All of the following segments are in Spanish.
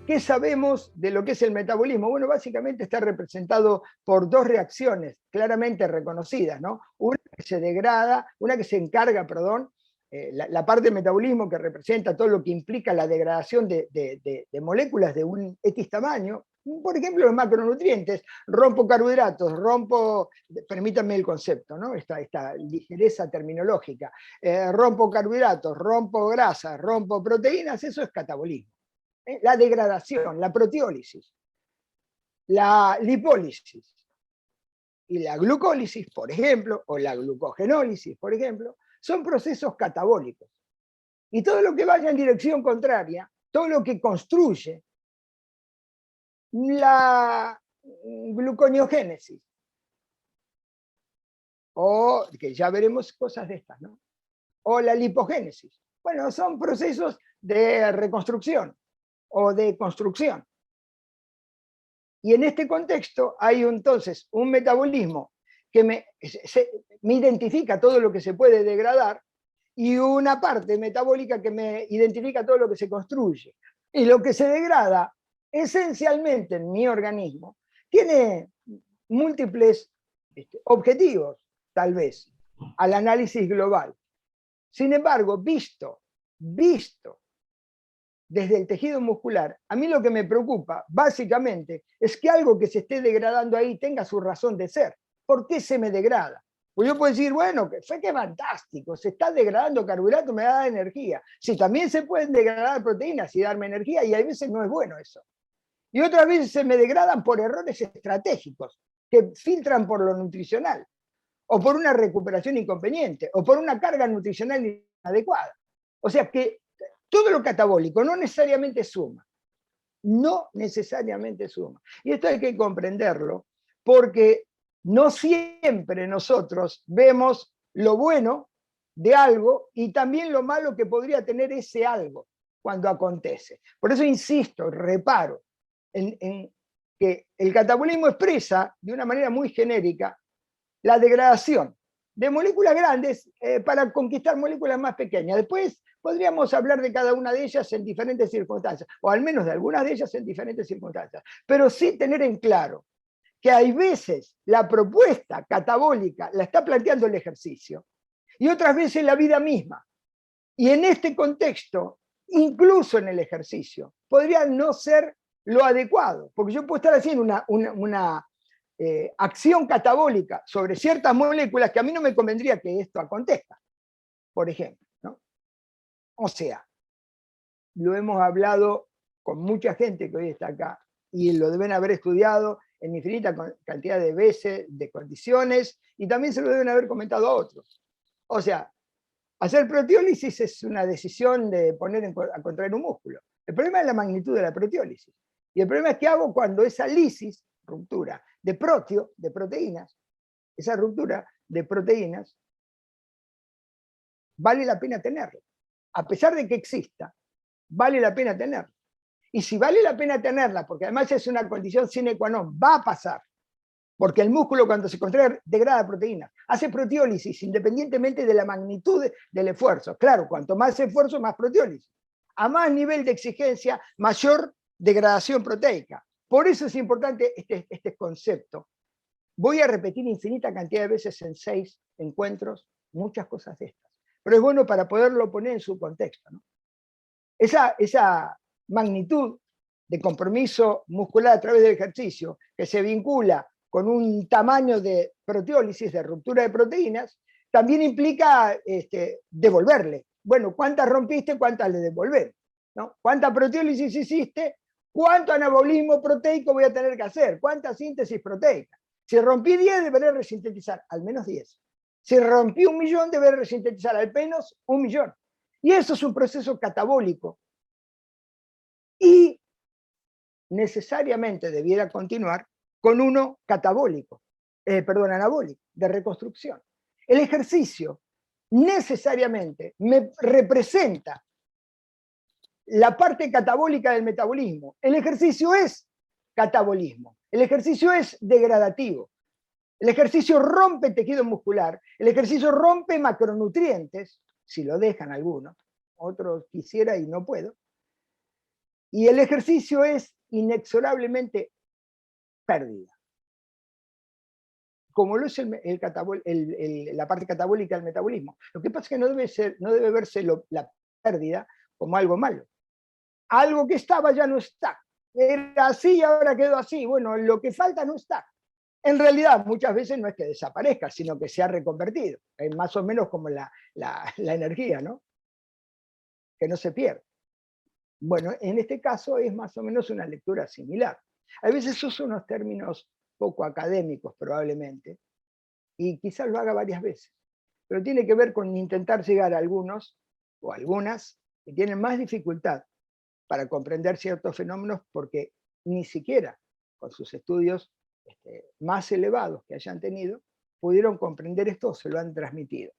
¿Qué sabemos de lo que es el metabolismo? Bueno, básicamente está representado por dos reacciones claramente reconocidas, ¿no? Una que se degrada, una que se encarga, perdón, la parte del metabolismo que representa todo lo que implica la degradación de moléculas de un X tamaño, por ejemplo, los macronutrientes, rompo carbohidratos, permítanme el concepto, ¿no? esta ligereza terminológica, rompo carbohidratos, rompo grasas, rompo proteínas, eso es catabolismo. La degradación, la proteólisis, la lipólisis y la glucólisis, por ejemplo, o la glucogenólisis, por ejemplo, son procesos catabólicos. Y todo lo que vaya en dirección contraria, todo lo que construye la gluconeogénesis, o que ya veremos cosas de estas, ¿no? O la lipogénesis. Bueno, son procesos de reconstrucción o de construcción. Y en este contexto hay entonces un metabolismo que me identifica todo lo que se puede degradar y una parte metabólica que me identifica todo lo que se construye. Y lo que se degrada esencialmente en mi organismo tiene múltiples objetivos, tal vez, al análisis global. Sin embargo, visto desde el tejido muscular, a mí lo que me preocupa, básicamente, es que algo que se esté degradando ahí tenga su razón de ser. ¿Por qué se me degrada? Pues yo puedo decir, bueno, que fantástico, se está degradando carbohidrato, me da energía. Sí, también se pueden degradar proteínas y darme energía, y a veces no es bueno eso. Y otras veces se me degradan por errores estratégicos, que filtran por lo nutricional, o por una recuperación inconveniente, o por una carga nutricional inadecuada. O sea que todo lo catabólico no necesariamente suma. No necesariamente suma. Y esto hay que comprenderlo porque no siempre nosotros vemos lo bueno de algo y también lo malo que podría tener ese algo cuando acontece. Por eso insisto, reparo en que el catabolismo expresa de una manera muy genérica la degradación de moléculas grandes para conquistar moléculas más pequeñas. Después podríamos hablar de cada una de ellas en diferentes circunstancias, o al menos de algunas de ellas en diferentes circunstancias, pero sí tener en claro que hay veces la propuesta catabólica la está planteando el ejercicio, y otras veces la vida misma. Y en este contexto, incluso en el ejercicio, podría no ser lo adecuado, porque yo puedo estar haciendo una acción catabólica sobre ciertas moléculas que a mí no me convendría que esto acontezca, por ejemplo, ¿no? O sea, lo hemos hablado con mucha gente que hoy está acá y lo deben haber estudiado en infinita cantidad de veces, de condiciones, y también se lo deben haber comentado a otros. O sea, hacer proteólisis es una decisión de poner a contraer un músculo. El problema es la magnitud de la proteólisis. Y el problema es qué hago cuando esa lisis, ruptura de proteínas, esa ruptura de proteínas, vale la pena tenerla. A pesar de que exista, vale la pena tenerla. Y si vale la pena tenerla, porque además es una condición sine qua non, va a pasar, porque el músculo cuando se contrae degrada proteínas, hace proteólisis independientemente de la magnitud del esfuerzo. Claro, cuanto más esfuerzo, más proteólisis. A más nivel de exigencia, mayor degradación proteica. Por eso es importante este concepto. Voy a repetir infinita cantidad de veces en 6 encuentros muchas cosas de estas. Pero es bueno para poderlo poner en su contexto, ¿no? Esa magnitud de compromiso muscular a través del ejercicio que se vincula con un tamaño de proteólisis, de ruptura de proteínas, también implica devolverle. Bueno, ¿cuántas rompiste? ¿Cuántas le devolver? ¿No? ¿Cuánta proteólisis hiciste? ¿Cuánto anabolismo proteico voy a tener que hacer? ¿Cuánta síntesis proteica? Si rompí 10, deberé resintetizar al menos 10. Si rompí 1.000.000, deberé resintetizar al menos 1.000.000. Y eso es un proceso catabólico. Y necesariamente debiera continuar con uno anabólico, de reconstrucción. El ejercicio necesariamente me representa la parte catabólica del metabolismo. El ejercicio es catabolismo. El ejercicio es degradativo. El ejercicio rompe tejido muscular. El ejercicio rompe macronutrientes, si lo dejan algunos. Otros quisiera y no puedo. Y el ejercicio es inexorablemente pérdida. Como lo es la parte catabólica del metabolismo. Lo que pasa es que no debe verse la pérdida como algo malo. Algo que estaba ya no está. Era así y ahora quedó así. Bueno, lo que falta no está. En realidad, muchas veces no es que desaparezca, sino que se ha reconvertido. Es más o menos como la energía, ¿no? Que no se pierde. Bueno, en este caso es más o menos una lectura similar. A veces esos son unos términos poco académicos probablemente, y quizás lo haga varias veces, pero tiene que ver con intentar llegar a algunos o algunas que tienen más dificultad para comprender ciertos fenómenos porque ni siquiera con sus estudios más elevados que hayan tenido pudieron comprender esto o se lo han transmitido.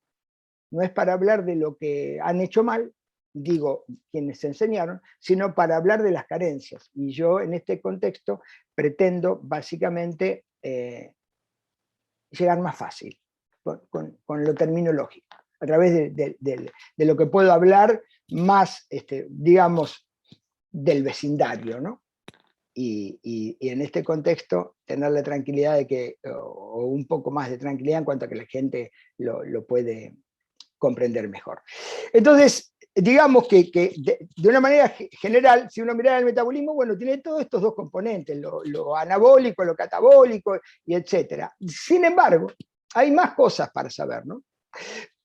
No es para hablar de lo que han hecho mal, digo quienes enseñaron, sino para hablar de las carencias. Y yo en este contexto pretendo básicamente llegar más fácil con lo terminológico, a través de lo que puedo hablar más, digamos, del vecindario, ¿no? Y en este contexto tener la tranquilidad de que, o un poco más de tranquilidad en cuanto a que la gente lo puede comprender mejor. Entonces, digamos que de una manera general, si uno mira el metabolismo, bueno, tiene todos estos dos componentes, lo anabólico, lo catabólico, y etcétera. Sin embargo, hay más cosas para saber, ¿no?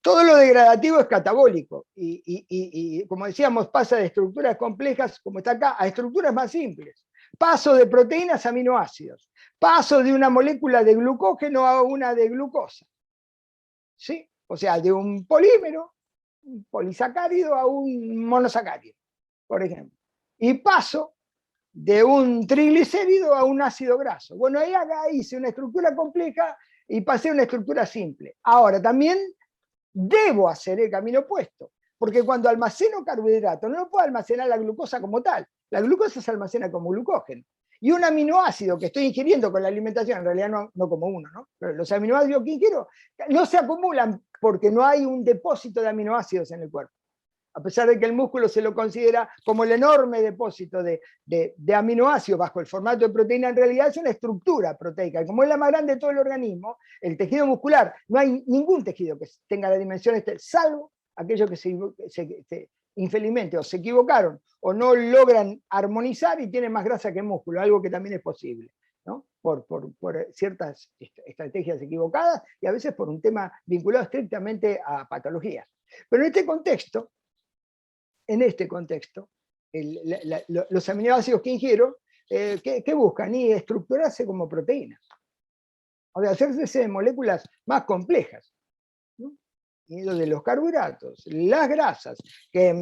Todo lo degradativo es catabólico, y como decíamos, pasa de estructuras complejas, como está acá, a estructuras más simples. Paso de proteínas a aminoácidos. Paso de una molécula de glucógeno a una de glucosa. ¿Sí? O sea, de un polímero, un polisacárido, a un monosacárido, por ejemplo. Y paso de un triglicérido a un ácido graso. Bueno, ahí hice una estructura compleja y pasé a una estructura simple. Ahora, también debo hacer el camino opuesto, porque cuando almaceno carbohidratos, no puedo almacenar la glucosa como tal. La glucosa se almacena como glucógeno. Y un aminoácido que estoy ingiriendo con la alimentación, en realidad no como uno, ¿no? Pero los aminoácidos que ingiero no se acumulan porque no hay un depósito de aminoácidos en el cuerpo. A pesar de que el músculo se lo considera como el enorme depósito de aminoácidos bajo el formato de proteína, en realidad es una estructura proteica. Y como es la más grande de todo el organismo, el tejido muscular, no hay ningún tejido que tenga la dimensión salvo aquellos que infelizmente o se equivocaron o no logran armonizar y tienen más grasa que músculo, algo que también es posible, ¿no? Por ciertas estrategias equivocadas y a veces por un tema vinculado estrictamente a patologías. Pero en este contexto, los aminoácidos que ingiero, ¿qué buscan? Y estructurarse como proteínas. O sea, hacerse de moléculas más complejas. ¿No? Y lo de los carbohidratos, las grasas, que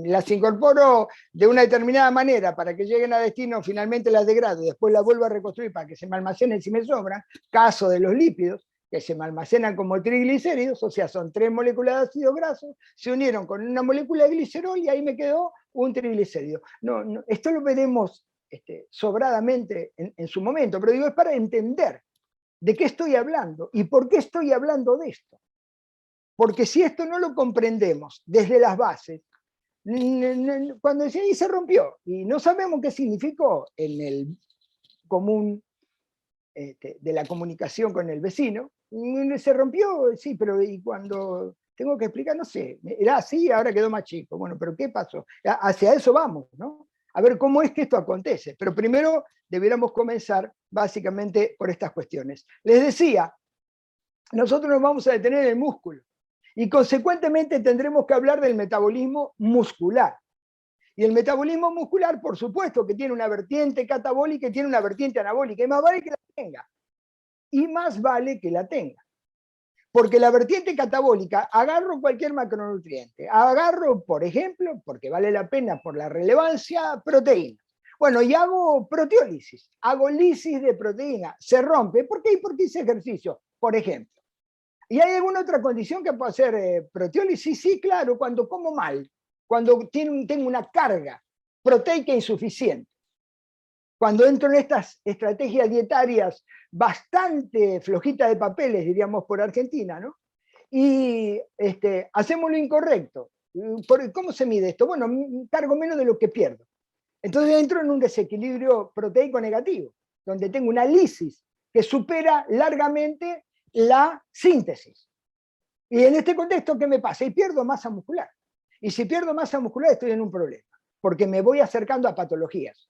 las incorporo de una determinada manera para que lleguen a destino, finalmente las degrado y después las vuelvo a reconstruir para que se me almacenen si me sobran, caso de los lípidos, que se me almacenan como triglicéridos, o sea, son 3 moléculas de ácido graso, se unieron con una molécula de glicerol y ahí me quedó un triglicérido. No, esto lo veremos sobradamente en su momento, pero digo, es para entender de qué estoy hablando y por qué estoy hablando de esto. Porque si esto no lo comprendemos desde las bases, cuando decía y se rompió, y no sabemos qué significó en el común de la comunicación con el vecino, se rompió, sí, pero y cuando tengo que explicar, no sé, era así, ahora quedó más chico. Bueno, pero ¿qué pasó? Hacia eso vamos, ¿no? A ver cómo es que esto acontece. Pero primero debiéramos comenzar básicamente por estas cuestiones. Les decía, nosotros nos vamos a detener en el músculo y consecuentemente tendremos que hablar del metabolismo muscular. Y el metabolismo muscular, por supuesto, que tiene una vertiente catabólica y tiene una vertiente anabólica, y más vale que la tenga. Y más vale que la tenga. Porque la vertiente catabólica, agarro cualquier macronutriente. Agarro, por ejemplo, porque vale la pena por la relevancia, proteína. Bueno, y hago proteólisis, hago lisis de proteína. Se rompe. ¿Por qué? Porque hice ejercicio, por ejemplo. ¿Y hay alguna otra condición que pueda hacer proteólisis? Sí, claro, cuando como mal, cuando tengo una carga proteica insuficiente. Cuando entro en estas estrategias dietarias bastante flojitas de papeles, diríamos por Argentina, ¿no? Y hacemos lo incorrecto. ¿Cómo se mide esto? Bueno, cargo menos de lo que pierdo. Entonces entro en un desequilibrio proteico negativo, donde tengo una lisis que supera largamente la síntesis. Y en este contexto, ¿qué me pasa? Y pierdo masa muscular. Y si pierdo masa muscular estoy en un problema, porque me voy acercando a patologías.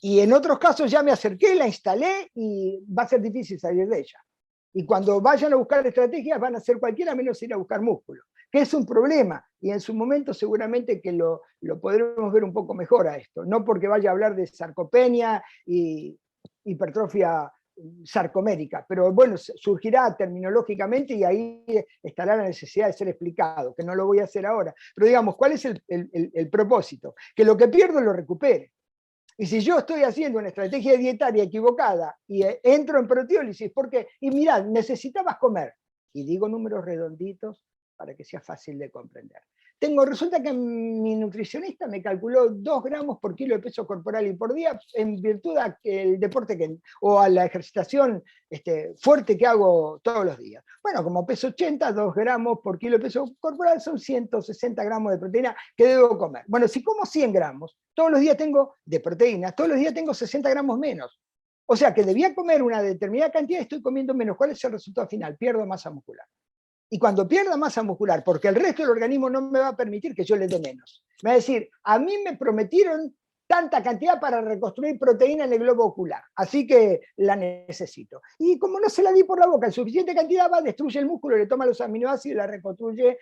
Y en otros casos ya me acerqué, la instalé y va a ser difícil salir de ella. Y cuando vayan a buscar estrategias van a hacer cualquiera menos ir a buscar músculo, que es un problema. Y en su momento seguramente que lo podremos ver un poco mejor a esto. No porque vaya a hablar de sarcopenia y hipertrofia sarcomérica, pero bueno, surgirá terminológicamente y ahí estará la necesidad de ser explicado, que no lo voy a hacer ahora. Pero digamos, ¿cuál es el propósito? Que lo que pierdo lo recupere. Y si yo estoy haciendo una estrategia dietaria equivocada y entro en proteólisis, porque, y mirad, necesitabas comer, y digo números redonditos para que sea fácil de comprender. Resulta que mi nutricionista me calculó 2 gramos por kilo de peso corporal y por día en virtud del deporte o a la ejercitación fuerte que hago todos los días. Bueno, como peso 80, 2 gramos por kilo de peso corporal son 160 gramos de proteína que debo comer. Bueno, si como 100 gramos, todos los días tengo de proteínas, todos los días tengo 60 gramos menos. O sea que debía comer una determinada cantidad y estoy comiendo menos. ¿Cuál es el resultado final? Pierdo masa muscular. Y cuando pierda masa muscular, porque el resto del organismo no me va a permitir que yo le dé menos, me va a decir, a mí me prometieron tanta cantidad para reconstruir proteína en el globo ocular, así que la necesito. Y como no se la di por la boca en suficiente cantidad, va, destruye el músculo, le toma los aminoácidos y la reconstruye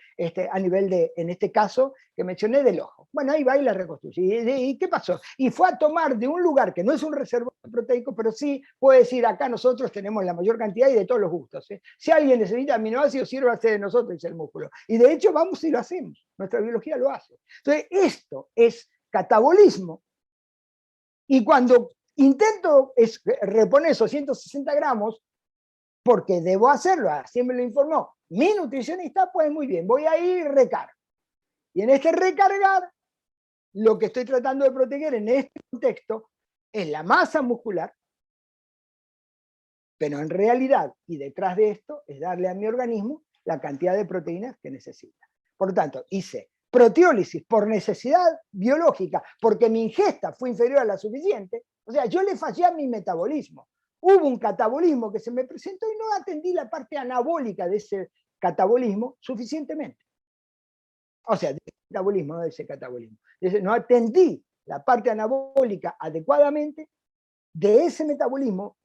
a nivel de, en este caso, que mencioné, del ojo. Bueno, ahí va y la reconstruye. ¿Y qué pasó? Y fue a tomar de un lugar que no es un reservorio proteico, pero sí puede decir, acá nosotros tenemos la mayor cantidad y de todos los gustos. Si alguien necesita aminoácidos, sírvase de nosotros, dice el músculo. Y de hecho vamos y lo hacemos. Nuestra biología lo hace. Entonces, esto es catabolismo. Y cuando intento reponer esos 160 gramos, porque debo hacerlo, así me lo informó mi nutricionista, pues muy bien, voy a ir y recargo. Y en este recargar, lo que estoy tratando de proteger en este contexto es la masa muscular, pero en realidad, y detrás de esto, es darle a mi organismo la cantidad de proteínas que necesita. Por lo tanto, hice proteólisis por necesidad biológica, porque mi ingesta fue inferior a la suficiente, o sea, yo le fallé a mi metabolismo. Hubo un catabolismo que se me presentó y no atendí la parte anabólica de ese catabolismo suficientemente. O sea, de ese metabolismo, no de ese catabolismo. No atendí la parte anabólica adecuadamente de ese metabolismo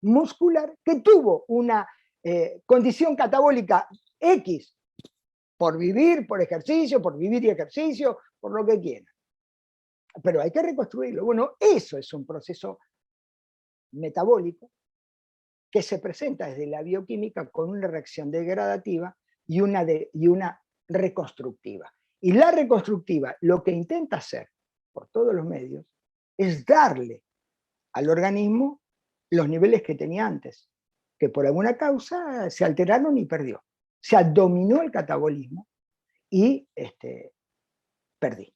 muscular que tuvo una condición catabólica X por vivir, por ejercicio, por vivir y ejercicio, por lo que quiera. Pero hay que reconstruirlo. Bueno, eso es un proceso metabólico que se presenta desde la bioquímica con una reacción degradativa y una reconstructiva. Y la reconstructiva lo que intenta hacer por todos los medios es darle al organismo los niveles que tenía antes, que por alguna causa se alteraron y perdió. O sea, dominó el catabolismo y perdí.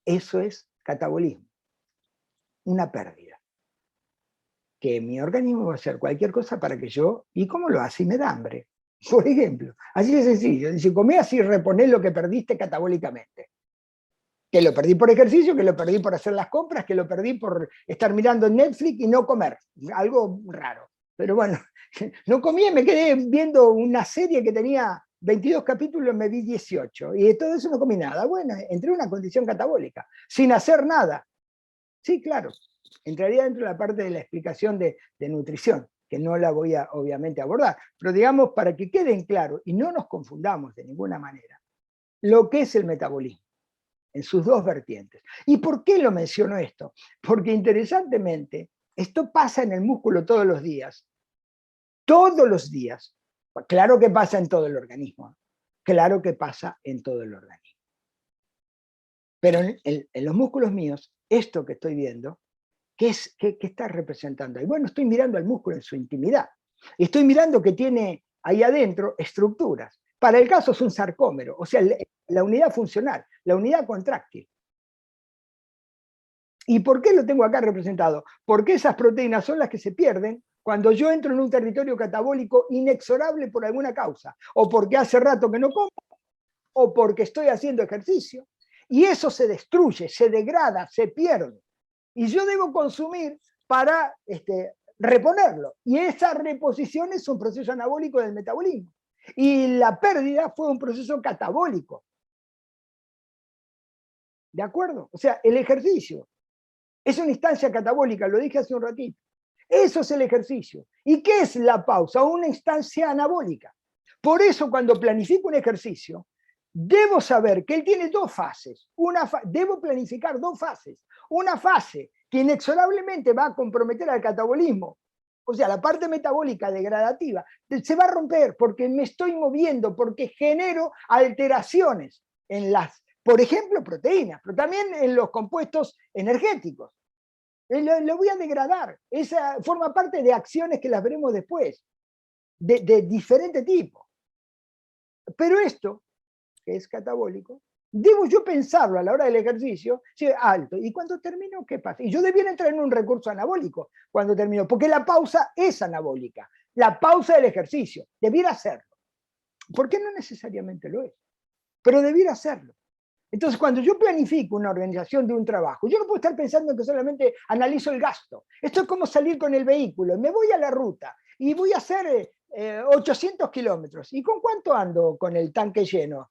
Eso es catabolismo, una pérdida. Que mi organismo va a hacer cualquier cosa para que yo, ¿y cómo lo hace? Y me da hambre, por ejemplo. Así de sencillo. Dice, comé así y reponés lo que perdiste catabólicamente. Que lo perdí por ejercicio, que lo perdí por hacer las compras, que lo perdí por estar mirando Netflix y no comer. Algo raro. Pero bueno, no comí y me quedé viendo una serie que tenía 22 capítulos, me vi 18. Y de todo eso no comí nada. Bueno, entré en una condición catabólica, sin hacer nada. Sí, claro. Entraría dentro de la parte de la explicación de nutrición, que no la voy a obviamente abordar. Pero digamos, para que queden claros y no nos confundamos de ninguna manera, lo que es el metabolismo en sus dos vertientes. ¿Y por qué lo menciono esto? Porque interesantemente, esto pasa en el músculo todos los días. Todos los días. Claro que pasa en todo el organismo. Claro que pasa en todo el organismo. Pero en los músculos míos, esto que estoy viendo, ¿qué está representando ahí? Bueno, estoy mirando al músculo en su intimidad. Estoy mirando que tiene ahí adentro estructuras. Para el caso es un sarcómero, o sea, la unidad funcional, la unidad contráctil. ¿Y por qué lo tengo acá representado? Porque esas proteínas son las que se pierden cuando yo entro en un territorio catabólico inexorable por alguna causa, o porque hace rato que no como, o porque estoy haciendo ejercicio. Y eso se destruye, se degrada, se pierde. Y yo debo consumir para reponerlo. Y esa reposición es un proceso anabólico del metabolismo. Y la pérdida fue un proceso catabólico. ¿De acuerdo? O sea, el ejercicio es una instancia catabólica, lo dije hace un ratito. Eso es el ejercicio. ¿Y qué es la pausa? Una instancia anabólica. Por eso cuando planifico un ejercicio, debo saber que él tiene dos fases. Debo planificar dos fases. Una fase que inexorablemente va a comprometer al catabolismo, o sea, la parte metabólica degradativa, se va a romper porque me estoy moviendo, porque genero alteraciones en las, por ejemplo, proteínas, pero también en los compuestos energéticos. Lo voy a degradar. Esa forma parte de acciones que las veremos después, de diferente tipo. Pero esto, que es catabólico, debo yo pensarlo a la hora del ejercicio, alto, y cuando termino, ¿qué pasa? Y yo debiera entrar en un recurso anabólico cuando termino, porque la pausa es anabólica, la pausa del ejercicio, debiera hacerlo. ¿Por qué no necesariamente lo es? Pero debiera hacerlo. Entonces, cuando yo planifico una organización de un trabajo, yo no puedo estar pensando en que solamente analizo el gasto. Esto es como salir con el vehículo. Me voy a la ruta y voy a hacer 800 kilómetros. ¿Y con cuánto ando con el tanque lleno,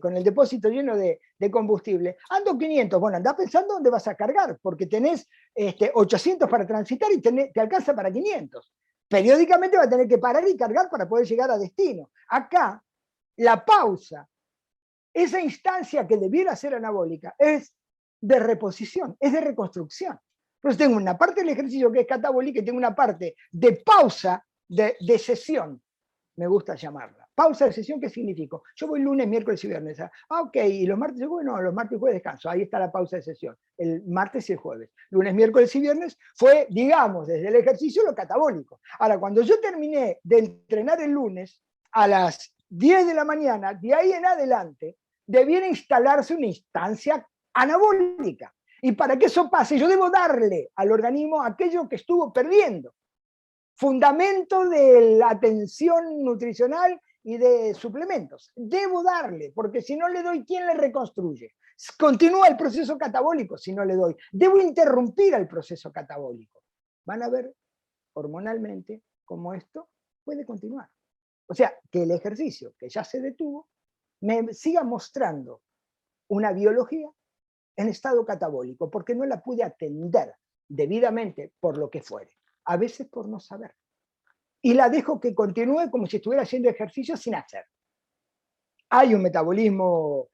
con el depósito lleno de combustible? Ando 500. Bueno, andá pensando dónde vas a cargar, porque tenés 800 para transitar y te alcanza para 500. Periódicamente va a tener que parar y cargar para poder llegar a destino. Acá, la pausa, esa instancia que debiera ser anabólica, es de reposición, es de reconstrucción. Entonces tengo una parte del ejercicio que es catabólica y tengo una parte de pausa, de sesión, me gusta llamarla. Pausa de sesión, ¿qué significa? Yo voy lunes, miércoles y viernes. Ok, y los martes y jueves, no, los martes y jueves descanso. Ahí está la pausa de sesión, el martes y el jueves. Lunes, miércoles y viernes fue, digamos, desde el ejercicio lo catabólico. Ahora, cuando yo terminé de entrenar el lunes a las 10 de la mañana, de ahí en adelante, debiera instalarse una instancia anabólica. Y para que eso pase, yo debo darle al organismo aquello que estuvo perdiendo. Fundamento de la atención nutricional y de suplementos. Debo darle, porque si no le doy, ¿quién le reconstruye? Continúa el proceso catabólico si no le doy. Debo interrumpir el proceso catabólico. Van a ver hormonalmente cómo esto puede continuar. O sea, que el ejercicio que ya se detuvo me siga mostrando una biología en estado catabólico, porque no la pude atender debidamente por lo que fuere, a veces por no saber. Y la dejo que continúe como si estuviera haciendo ejercicio sin hacer. ¿Hay un metabolismo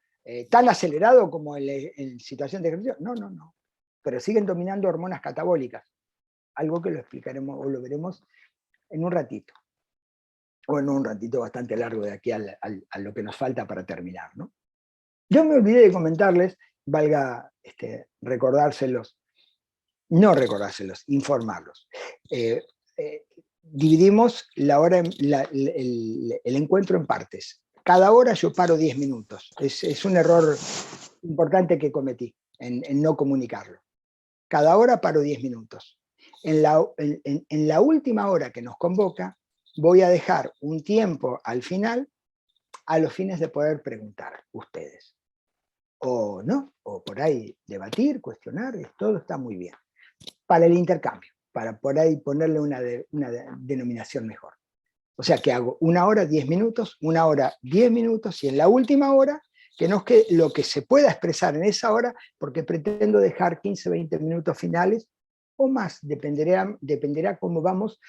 tan acelerado como en situación de ejercicio? No, no, no. Pero siguen dominando hormonas catabólicas, algo que lo explicaremos o lo veremos en un ratito. O en un ratito bastante largo de aquí a lo que nos falta para terminar, ¿no? Yo me olvidé de comentarles, valga recordárselos, no recordárselos, informarlos. Dividimos la hora, el encuentro en partes. Cada hora yo paro 10 minutos. Es un error importante que cometí en no comunicarlo. Cada hora paro 10 minutos. En la última hora que nos convoca, voy a dejar un tiempo al final, a los fines de poder preguntar ustedes. O no, o por ahí debatir, cuestionar, todo está muy bien. Para el intercambio, para por ahí ponerle una denominación mejor. O sea que hago 1 hora, 10 minutos, 1 hora, 10 minutos, y en la última hora, que no es que lo que se pueda expresar en esa hora, porque pretendo dejar 15, 20 minutos finales, o más, dependerá cómo vamos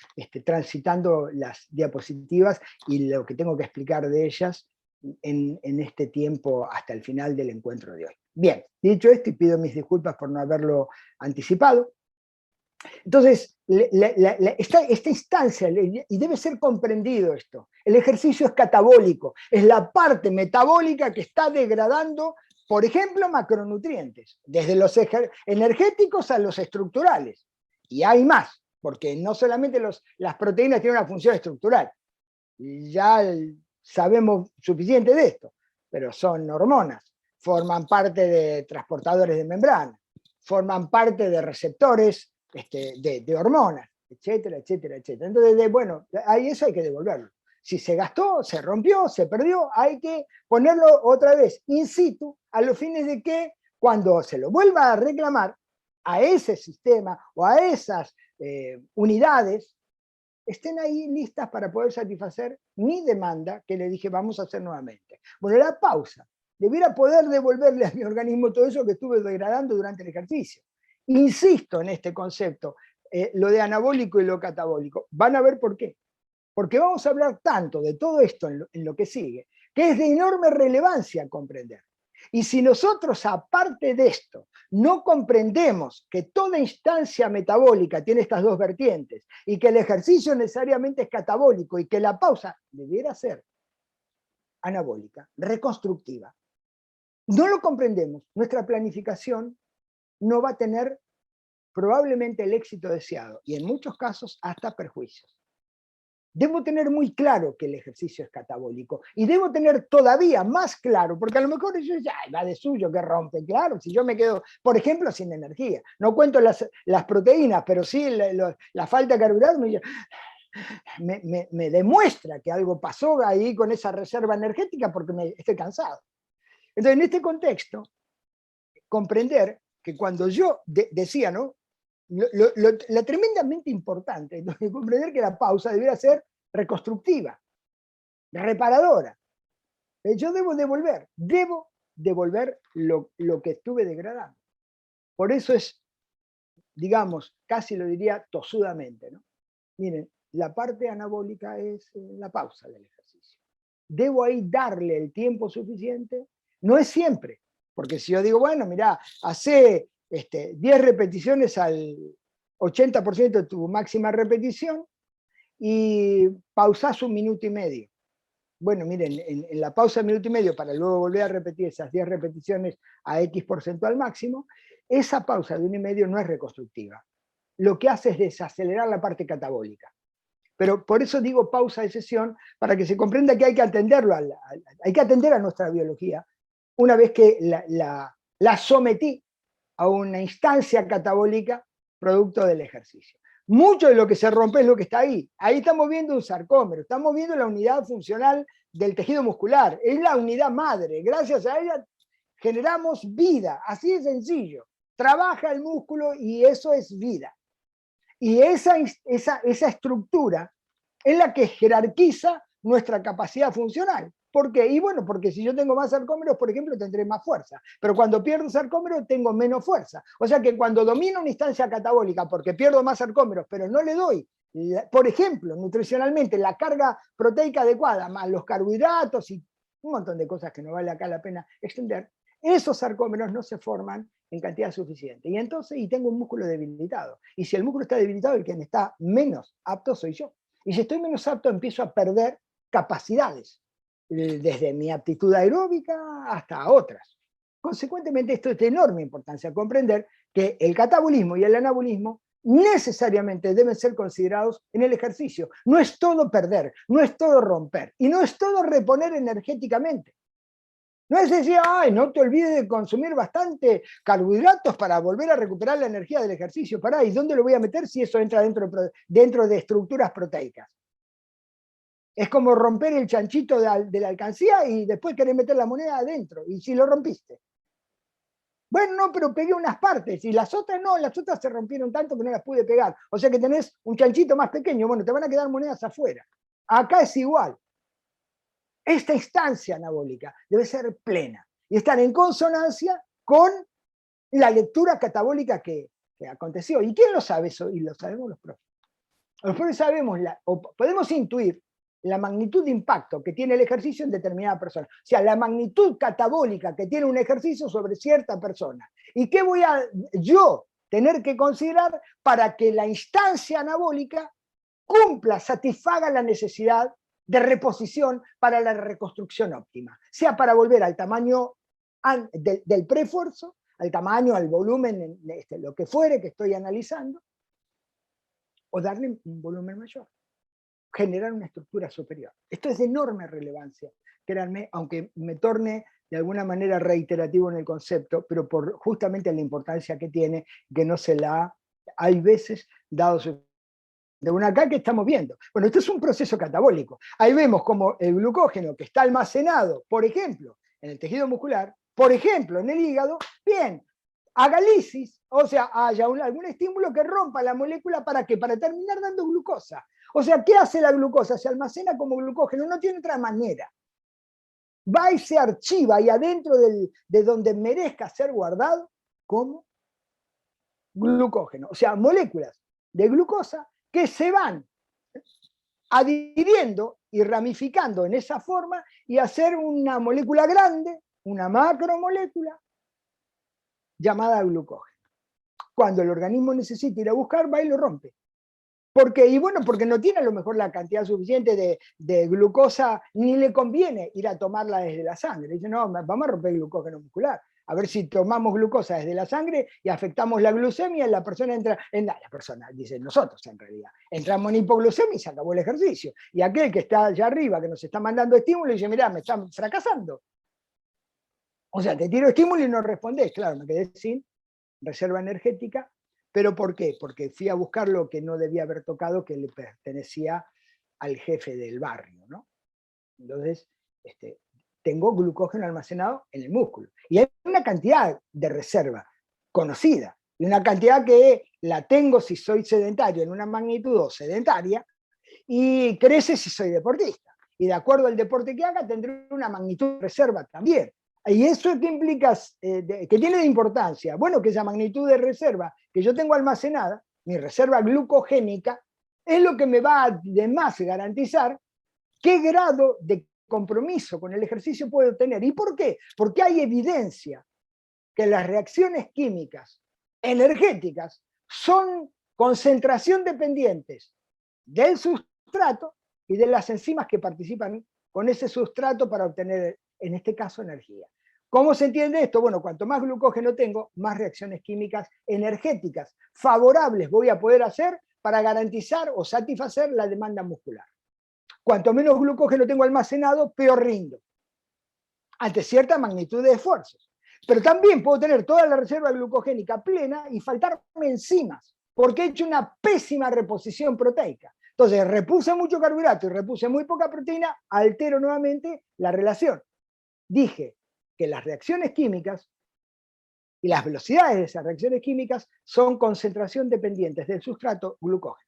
transitando las diapositivas y lo que tengo que explicar de ellas en este tiempo hasta el final del encuentro de hoy. Bien, dicho esto, y pido mis disculpas por no haberlo anticipado. Entonces, esta instancia, y debe ser comprendido esto, el ejercicio es catabólico, es la parte metabólica que está degradando, por ejemplo, macronutrientes, desde los energéticos a los estructurales. Y hay más, porque no solamente las proteínas tienen una función estructural, ya sabemos suficiente de esto, pero son hormonas, forman parte de transportadores de membrana, forman parte de receptores de hormonas, etcétera, etcétera, etcétera. Entonces, bueno, ahí eso hay que devolverlo. Si se gastó, se rompió, se perdió, hay que ponerlo otra vez in situ, a los fines de que cuando se lo vuelva a reclamar a ese sistema o a esas unidades, estén ahí listas para poder satisfacer mi demanda que le dije vamos a hacer nuevamente. Bueno, la pausa debiera poder devolverle a mi organismo todo eso que estuve degradando durante el ejercicio. Insisto en este concepto, lo de anabólico y lo catabólico. Van a ver por qué. Porque vamos a hablar tanto de todo esto en lo que sigue, que es de enorme relevancia comprender. Y si nosotros, aparte de esto, no comprendemos que toda instancia metabólica tiene estas dos vertientes y que el ejercicio necesariamente es catabólico y que la pausa debiera ser anabólica, reconstructiva, no lo comprendemos, nuestra planificación no va a tener probablemente el éxito deseado y en muchos casos hasta perjuicios. Debo tener muy claro que el ejercicio es catabólico y debo tener todavía más claro, porque a lo mejor eso ya va de suyo que rompe, claro, si yo me quedo, por ejemplo, sin energía, no cuento las proteínas, pero sí la falta de carbohidratos me demuestra que algo pasó ahí con esa reserva energética porque estoy cansado. Entonces, en este contexto, comprender que cuando yo decía, ¿no? Lo tremendamente importante es comprender que la pausa debería ser reconstructiva, reparadora. Yo debo devolver lo que estuve degradando. Por eso es, digamos, casi lo diría tosudamente, ¿no? Miren, la parte anabólica es la pausa del ejercicio. Debo ahí darle el tiempo suficiente, no es siempre, porque si yo digo, bueno, mira, hace 10 repeticiones al 80% de tu máxima repetición y pausás 1,5 minutos. Bueno, miren, en la pausa de 1,5 minutos para luego volver a repetir esas 10 repeticiones a X porcentual máximo, esa pausa de 1,5 no es reconstructiva. Lo que hace es desacelerar la parte catabólica. Pero por eso digo pausa de sesión, para que se comprenda que hay que atenderlo, hay que atender a nuestra biología, una vez que la sometí a una instancia catabólica producto del ejercicio. Mucho de lo que se rompe es lo que está ahí. Ahí estamos viendo un sarcómero, estamos viendo la unidad funcional del tejido muscular, es la unidad madre, gracias a ella generamos vida, así de sencillo. Trabaja el músculo y eso es vida. Y esa estructura es la que jerarquiza nuestra capacidad funcional. ¿Por qué? Y bueno, porque si yo tengo más sarcómeros, por ejemplo, tendré más fuerza. Pero cuando pierdo sarcómeros, tengo menos fuerza. O sea que cuando domino una instancia catabólica, porque pierdo más sarcómeros, pero no le doy, por ejemplo, nutricionalmente, la carga proteica adecuada, más los carbohidratos y un montón de cosas que no vale acá la pena extender, esos sarcómeros no se forman en cantidad suficiente. Y entonces, tengo un músculo debilitado. Y si el músculo está debilitado, el quien está menos apto soy yo. Y si estoy menos apto, empiezo a perder capacidades, desde mi aptitud aeróbica hasta otras. Consecuentemente, esto es de enorme importancia, comprender que el catabolismo y el anabolismo necesariamente deben ser considerados en el ejercicio. No es todo perder, no es todo romper, y no es todo reponer energéticamente. No es decir, ay, no te olvides de consumir bastante carbohidratos para volver a recuperar la energía del ejercicio. Pará, ¿y dónde lo voy a meter si eso entra dentro de estructuras proteicas? Es como romper el chanchito de la alcancía y después querer meter la moneda adentro. ¿Y si lo rompiste? Bueno, no, pero pegué unas partes y las otras no, las otras se rompieron tanto que no las pude pegar. O sea que tenés un chanchito más pequeño, bueno, te van a quedar monedas afuera. Acá es igual. Esta instancia anabólica debe ser plena y estar en consonancia con la lectura catabólica que aconteció. ¿Y quién lo sabe eso? Y lo sabemos los profes. Los profes sabemos, o podemos intuir la magnitud de impacto que tiene el ejercicio en determinada persona. O sea, la magnitud catabólica que tiene un ejercicio sobre cierta persona. ¿Y qué voy a yo tener que considerar para que la instancia anabólica cumpla, satisfaga la necesidad de reposición para la reconstrucción óptima? Sea para volver al tamaño del preesfuerzo, al tamaño, al volumen, lo que fuere que estoy analizando, o darle un volumen mayor, generar una estructura superior. Esto es de enorme relevancia, créanme, aunque me torne de alguna manera reiterativo en el concepto, pero por justamente la importancia que tiene, que no se la ha, hay veces, dado su de una acá que estamos viendo. Bueno, esto es un proceso catabólico. Ahí vemos como el glucógeno que está almacenado, por ejemplo, en el tejido muscular, por ejemplo, en el hígado, bien, haga lisis, o sea, haya algún estímulo que rompa la molécula ¿para qué? Para terminar dando glucosa. O sea, ¿qué hace la glucosa? Se almacena como glucógeno, no tiene otra manera. Va y se archiva ahí adentro de donde merezca ser guardado como glucógeno. O sea, moléculas de glucosa que se van adhiriendo y ramificando en esa forma y hacer una molécula grande, una macromolécula llamada glucógeno. Cuando el organismo necesita ir a buscar, va y lo rompe. ¿Por qué? Y bueno, porque no tiene a lo mejor la cantidad suficiente de glucosa, ni le conviene ir a tomarla desde la sangre. Dice, no, vamos a romper el glucógeno muscular. A ver si tomamos glucosa desde la sangre y afectamos la glucemia, la persona entra, la persona, dice nosotros en realidad, entramos en hipoglucemia y se acabó el ejercicio. Y aquel que está allá arriba, que nos está mandando estímulo, dice, mirá, me están fracasando. O sea, te tiro estímulo y no respondés. Claro, me quedé sin reserva energética. ¿Pero por qué? Porque fui a buscar lo que no debía haber tocado, que le pertenecía al jefe del barrio, ¿no? Entonces, tengo glucógeno almacenado en el músculo. Y hay una cantidad de reserva conocida, y una cantidad que la tengo si soy sedentario en una magnitud sedentaria, y crece si soy deportista. Y de acuerdo al deporte que haga, tendré una magnitud de reserva también. ¿Y eso qué implica? ¿Qué tiene de importancia? Bueno, que esa magnitud de reserva que yo tengo almacenada, mi reserva glucogénica, es lo que me va además garantizar qué grado de compromiso con el ejercicio puedo tener. ¿Y por qué? Porque hay evidencia que las reacciones químicas energéticas son concentración dependientes del sustrato y de las enzimas que participan con ese sustrato para obtener, en este caso, energía. ¿Cómo se entiende esto? Bueno, cuanto más glucógeno tengo, más reacciones químicas energéticas favorables voy a poder hacer para garantizar o satisfacer la demanda muscular. Cuanto menos glucógeno tengo almacenado, peor rindo, ante cierta magnitud de esfuerzos. Pero también puedo tener toda la reserva glucogénica plena y faltarme enzimas, porque he hecho una pésima reposición proteica. Entonces, repuse mucho carbohidrato y repuse muy poca proteína, altero nuevamente la relación. Dije que las reacciones químicas y las velocidades de esas reacciones químicas son concentración dependientes del sustrato glucógeno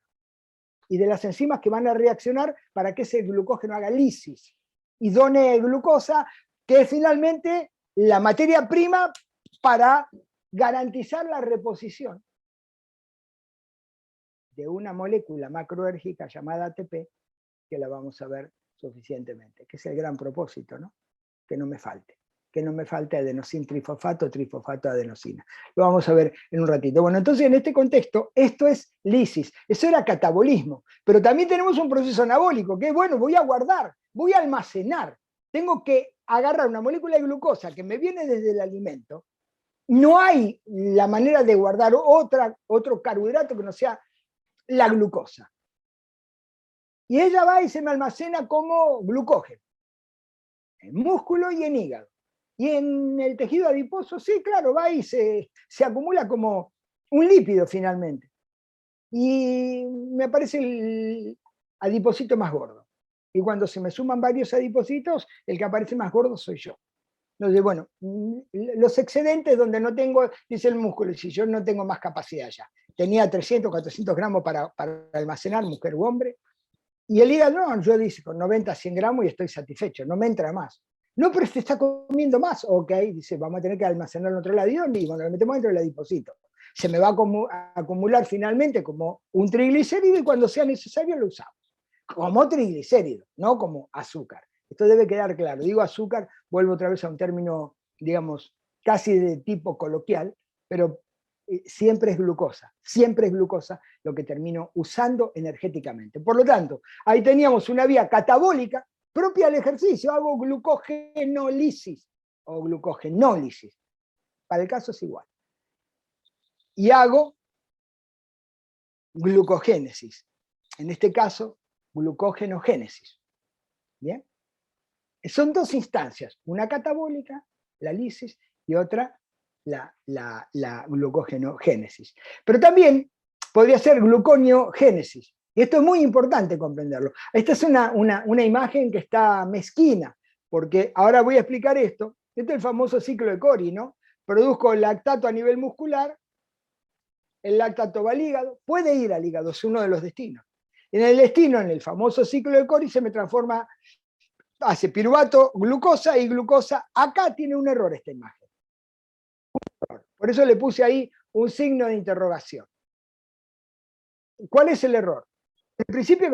y de las enzimas que van a reaccionar para que ese glucógeno haga lisis y done glucosa, que es finalmente la materia prima para garantizar la reposición de una molécula macroérgica llamada ATP, que la vamos a ver suficientemente, que es el gran propósito, ¿no? Que no me falte adenosín trifosfato, trifosfato adenosina. Lo vamos a ver en un ratito. Bueno, entonces en este contexto, esto es lisis, eso era catabolismo, pero también tenemos un proceso anabólico, que es, bueno, voy a guardar, voy a almacenar, tengo que agarrar una molécula de glucosa que me viene desde el alimento, no hay la manera de guardar otro carbohidrato que no sea la glucosa. Y ella va y se me almacena como glucógeno, en músculo y en hígado. Y en el tejido adiposo, sí, claro, va y se acumula como un lípido finalmente. Y me aparece el adiposito más gordo. Y cuando se me suman varios adipositos, el que aparece más gordo soy yo. Entonces, bueno, los excedentes donde no tengo, dice el músculo, si yo no tengo más capacidad ya. Tenía 300, 400 gramos para almacenar, mujer u hombre. Y el hígado, no, yo dice, con 90, 100 gramos y estoy satisfecho, no me entra más. No, pero se está comiendo más. Ok, dice, vamos a tener que almacenar en otro lado. Y bueno, lo metemos dentro del adiposito. Se me va a acumular finalmente como un triglicérido y cuando sea necesario lo usamos. Como triglicérido, no como azúcar. Esto debe quedar claro. Digo azúcar, vuelvo otra vez a un término, digamos, casi de tipo coloquial, pero siempre es glucosa lo que termino usando energéticamente. Por lo tanto, ahí teníamos una vía catabólica propia del ejercicio, hago glucogenólisis o glucogenólisis. Para el caso es igual. Y hago glucogénesis. En este caso, glucogenogénesis. ¿Bien? Son dos instancias, una catabólica, la lisis, y otra, la glucogenogénesis. Pero también podría ser gluconeogénesis. Y esto es muy importante comprenderlo. Esta es una imagen que está mezquina, porque ahora voy a explicar esto. Este es el famoso ciclo de Cori, ¿no? Produzco lactato a nivel muscular, el lactato va al hígado, puede ir al hígado, es uno de los destinos. En el destino, en el famoso ciclo de Cori, se me transforma, hace piruvato, glucosa y glucosa. Acá tiene un error esta imagen. Por eso le puse ahí un signo de interrogación. ¿Cuál es el error? En principio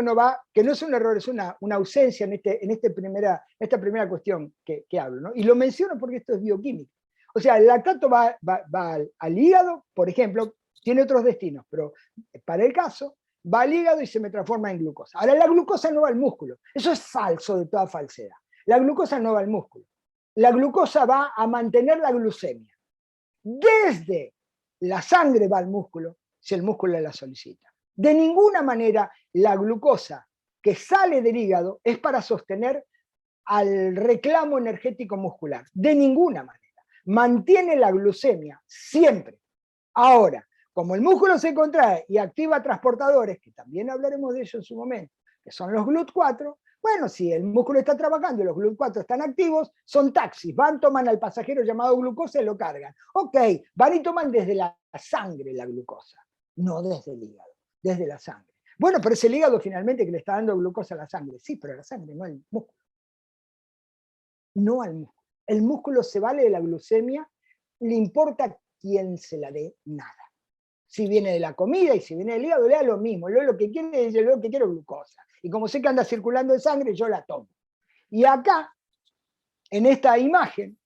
que no es un error, es una ausencia en esta primera cuestión que hablo, ¿no? Y lo menciono porque esto es bioquímica. O sea, el lactato va al hígado, por ejemplo, tiene otros destinos, pero para el caso, va al hígado y se me transforma en glucosa. Ahora, la glucosa no va al músculo. Eso es falso de toda falsedad. La glucosa no va al músculo. La glucosa va a mantener la glucemia. Desde la sangre va al músculo, si el músculo la solicita. De ninguna manera la glucosa que sale del hígado es para sostener al reclamo energético muscular. De ninguna manera. Mantiene la glucemia siempre. Ahora, como el músculo se contrae y activa transportadores, que también hablaremos de ello en su momento, que son los GLUT4, bueno, si el músculo está trabajando y los GLUT4 están activos, son taxis, van, toman al pasajero llamado glucosa y lo cargan. Ok, van y toman desde la sangre la glucosa, no desde el hígado, desde la sangre. Bueno, pero es el hígado finalmente que le está dando glucosa a la sangre. Sí, pero a la sangre, no al músculo. No al músculo. El músculo se vale de la glucemia, le importa quién se la dé, nada. Si viene de la comida y si viene del hígado, le da lo mismo. Lo que quiere es lo que quiero glucosa. Y como sé que anda circulando en sangre, yo la tomo. Y acá, en esta imagen,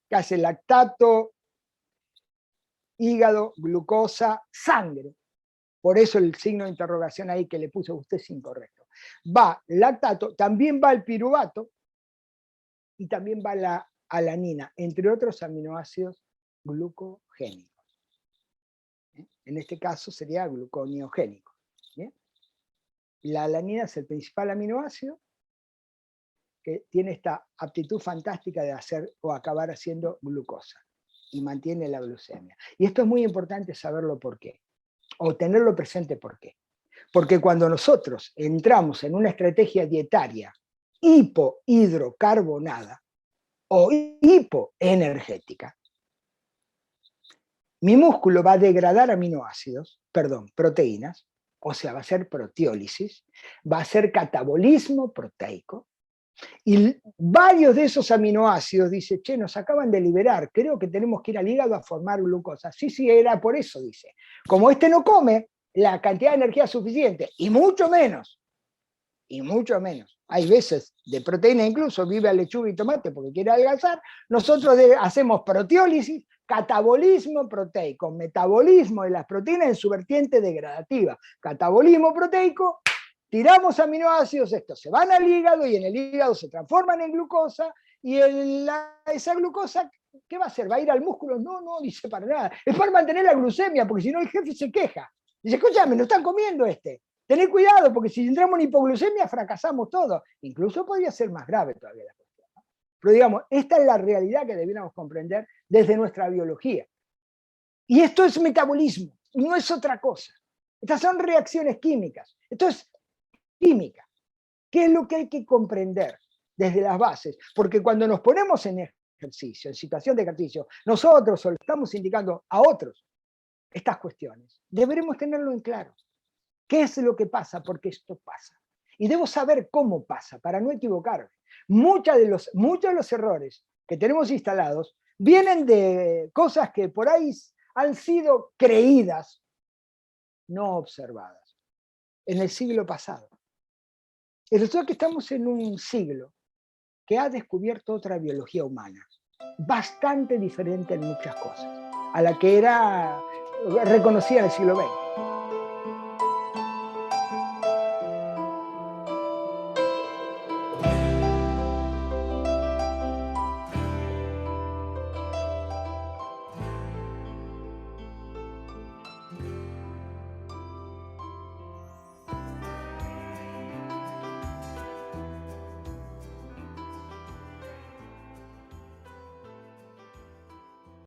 que hace lactato, hígado, glucosa, sangre. Por eso el signo de interrogación ahí que le puso a usted es incorrecto. Va lactato, también va el piruvato y también va la alanina, entre otros aminoácidos glucogénicos. En este caso sería gluconeogénico. ¿Bien? La alanina es el principal aminoácido que tiene esta aptitud fantástica de hacer o acabar haciendo glucosa y mantiene la glucemia. Y esto es muy importante saberlo por qué, o tenerlo presente por qué. Porque cuando nosotros entramos en una estrategia dietaria hipohidrocarbonada o hipoenergética, mi músculo va a degradar proteínas, o sea, va a hacer proteólisis, va a hacer catabolismo proteico, y varios de esos aminoácidos, dice, che, nos acaban de liberar, creo que tenemos que ir al hígado a formar glucosa. Sí, era por eso, dice. Como este no come la cantidad de energía suficiente, y mucho menos, hay veces de proteína incluso, vive a lechuga y tomate porque quiere adelgazar, nosotros hacemos proteólisis, catabolismo proteico, metabolismo de las proteínas en su vertiente degradativa, catabolismo proteico, tiramos aminoácidos, estos se van al hígado y en el hígado se transforman en glucosa y esa glucosa, ¿qué va a hacer? ¿Va a ir al músculo? No, dice para nada. Es para mantener la glucemia, porque si no el jefe se queja. Dice, escúchame, no están comiendo este. Tened cuidado, porque si entramos en hipoglucemia fracasamos todos. Incluso podría ser más grave todavía la cuestión. Pero digamos, esta es la realidad que debiéramos comprender desde nuestra biología. Y esto es metabolismo, no es otra cosa. Estas son reacciones químicas. Esto es química. ¿Qué es lo que hay que comprender desde las bases? Porque cuando nos ponemos en ejercicio, en situación de ejercicio, nosotros o le estamos indicando a otros estas cuestiones, deberemos tenerlo en claro. ¿Qué es lo que pasa? Porque esto pasa. Y debo saber cómo pasa para no equivocarme. Muchos de los errores que tenemos instalados vienen de cosas que por ahí han sido creídas, no observadas, en el siglo pasado. Y resulta que estamos en un siglo que ha descubierto otra biología humana, bastante diferente en muchas cosas, a la que era reconocida en el siglo XX.